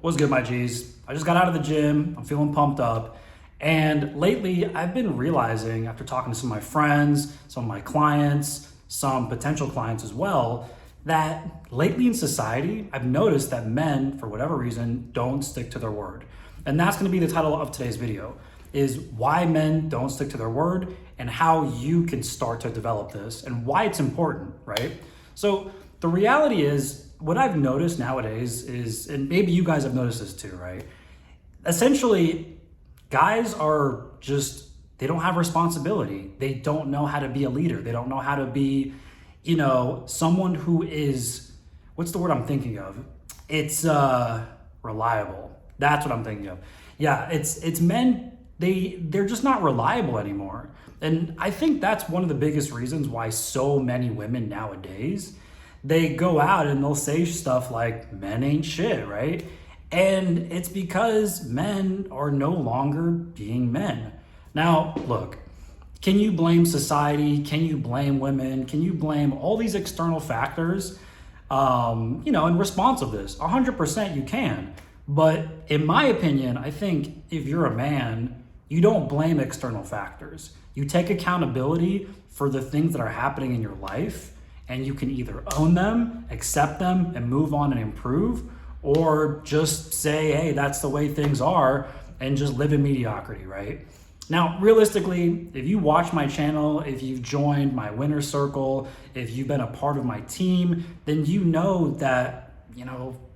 What's good, my G's? I just got out of the gym. I'm feeling pumped up. And lately, I've been realizing after talking to some of my friends, some of my clients, some potential clients as well, that lately in society, I've noticed that men, for whatever reason, don't stick to their word. And that's going to be the title of today's video, is why men don't stick to their word and how you can start to develop this and why it's important, right? So the reality is, what I've noticed nowadays is, and maybe you guys have noticed this too, right? Essentially, guys are just, they don't have responsibility. They don't know how to be a leader. They don't know how to be, someone who is, what's the word I'm thinking of? It's reliable. That's what I'm thinking of. Yeah, it's men, they're just not reliable anymore. And I think that's one of the biggest reasons why so many women nowadays, they go out and they'll say stuff like men ain't shit, right? And it's because men are no longer being men. Now, look, can you blame society? Can you blame women? Can you blame all these external factors, in response of this? 100% you can. But in my opinion, I think if you're a man, you don't blame external factors. You take accountability for the things that are happening in your life, and you can either own them, accept them, and move on and improve, or just say, hey, that's the way things are, and just live in mediocrity, right? Now, realistically, if you watch my channel, if you've joined my winner circle, if you've been a part of my team, then you know that,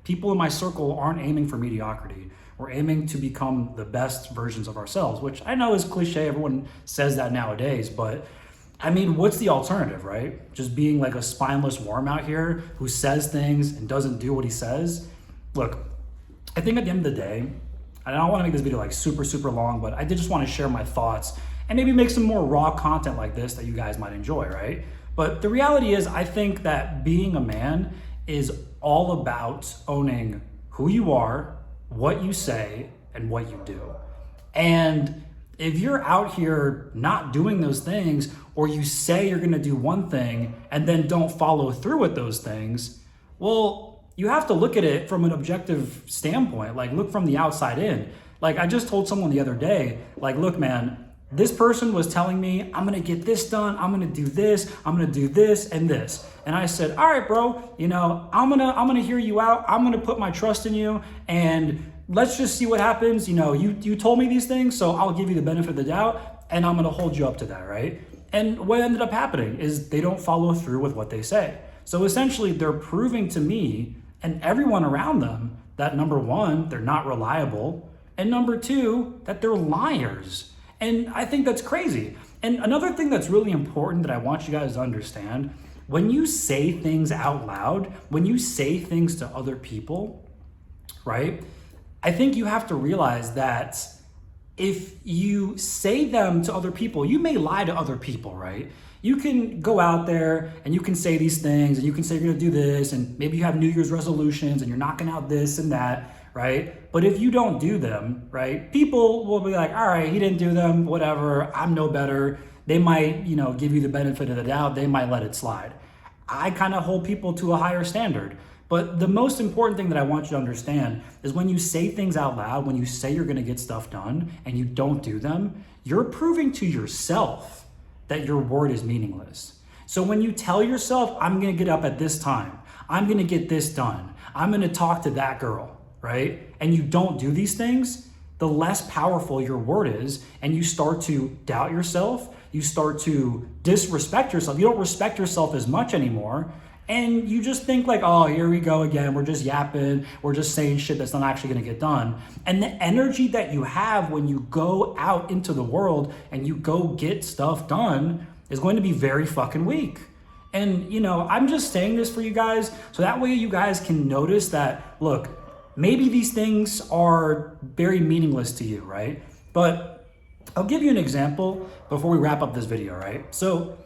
people in my circle aren't aiming for mediocrity. We're aiming to become the best versions of ourselves, which I know is cliche. Everyone says that nowadays, but I mean, what's the alternative, right? Just being like a spineless worm out here who says things and doesn't do what he says? Look, I think at the end of the day, and I don't want to make this video like super, super long, but I did just want to share my thoughts and maybe make some more raw content like this that you guys might enjoy, right? But the reality is, I think that being a man is all about owning who you are, what you say, and what you do. And if you're out here not doing those things, or you say you're gonna do one thing and then don't follow through with those things, well, you have to look at it from an objective standpoint, like look from the outside in. Like I just told someone the other day, like, look, man, this person was telling me, I'm gonna get this done, I'm gonna do this, I'm gonna do this and this. And I said, all right, bro, I'm gonna hear you out, I'm gonna put my trust in you, and let's just see what happens. You told me these things, so I'll give you the benefit of the doubt, and I'm gonna hold you up to that, right? And what ended up happening is they don't follow through with what they say. So essentially, they're proving to me and everyone around them that number one, they're not reliable, and number two, that they're liars. And I think that's crazy. And another thing that's really important that I want you guys to understand, when you say things out loud, when you say things to other people, right? I think you have to realize that if you say them to other people, you may lie to other people, right? You can go out there and you can say these things and you can say you're gonna do this, and maybe you have New Year's resolutions and you're knocking out this and that, right? But if you don't do them, right, people will be like, all right, he didn't do them, whatever, I'm no better. They might, give you the benefit of the doubt. They might let it slide. I kind of hold people to a higher standard. But the most important thing that I want you to understand is when you say things out loud, when you say you're gonna get stuff done and you don't do them, you're proving to yourself that your word is meaningless. So when you tell yourself, I'm gonna get up at this time, I'm gonna get this done, I'm gonna talk to that girl, right? And you don't do these things, the less powerful your word is, and you start to doubt yourself, you start to disrespect yourself, you don't respect yourself as much anymore, and you just think like, oh, here we go again, we're just yapping, we're just saying shit that's not actually gonna get done. And the energy that you have when you go out into the world and you go get stuff done is going to be very fucking weak. And I'm just saying this for you guys, so that way you guys can notice that, look, maybe these things are very meaningless to you, right? But I'll give you an example before we wrap up this video, right? So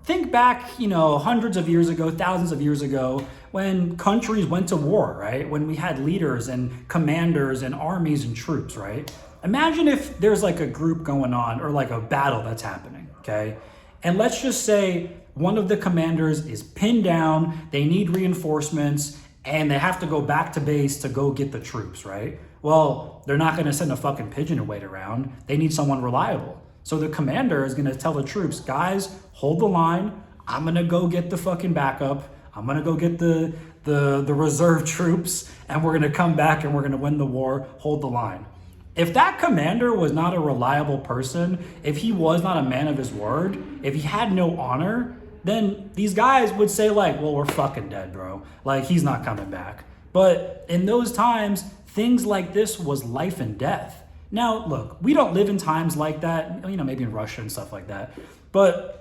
think back, hundreds of years ago, thousands of years ago, when countries went to war, right? When we had leaders and commanders and armies and troops, right? Imagine if there's like a group going on or like a battle that's happening, okay? And let's just say one of the commanders is pinned down, they need reinforcements, and they have to go back to base to go get the troops, right? Well, they're not gonna send a fucking pigeon to wait around. They need someone reliable. So the commander is gonna tell the troops, guys, hold the line. I'm gonna go get the fucking backup. I'm gonna go get the reserve troops, and we're gonna come back and we're gonna win the war. Hold the line. If that commander was not a reliable person, if he was not a man of his word, if he had no honor, then these guys would say like, well, we're fucking dead, bro. Like, he's not coming back. But in those times, things like this was life and death. Now, look, we don't live in times like that, maybe in Russia and stuff like that. But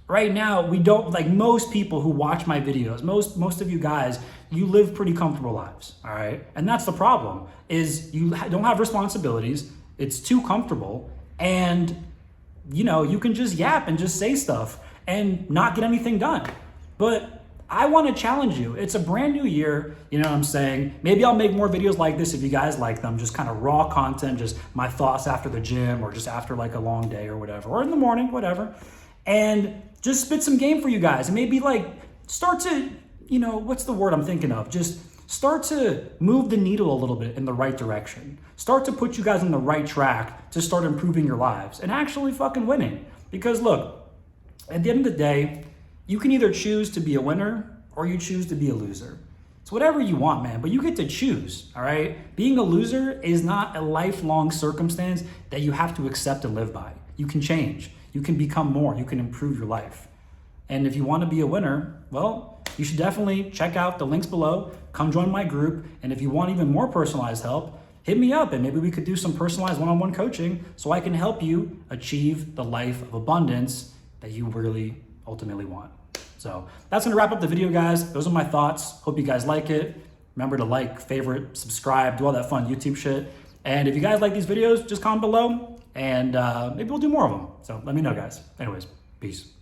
right now, we don't, like most people who watch my videos, most of you guys, you live pretty comfortable lives, all right? And that's the problem, is you don't have responsibilities, it's too comfortable, and you can just yap and just say stuff and not get anything done. But I want to challenge you. It's a brand new year, you know what I'm saying? Maybe I'll make more videos like this if you guys like them, just kind of raw content, just my thoughts after the gym or just after like a long day or whatever, or in the morning, whatever. And just spit some game for you guys. And maybe like start to, what's the word I'm thinking of? Just start to move the needle a little bit in the right direction. Start to put you guys on the right track to start improving your lives and actually fucking winning. Because look, at the end of the day, you can either choose to be a winner or you choose to be a loser. It's whatever you want, man, but you get to choose, all right? Being a loser is not a lifelong circumstance that you have to accept and live by. You can change, you can become more, you can improve your life. And if you want to be a winner, well, you should definitely check out the links below, come join my group, and if you want even more personalized help, hit me up and maybe we could do some personalized one-on-one coaching so I can help you achieve the life of abundance that you really ultimately want. So that's gonna wrap up the video, guys. Those are my thoughts. Hope you guys like it. Remember to like, favorite, subscribe, do all that fun YouTube shit. And if you guys like these videos, just comment below and maybe we'll do more of them. So let me know, guys. Anyways, peace.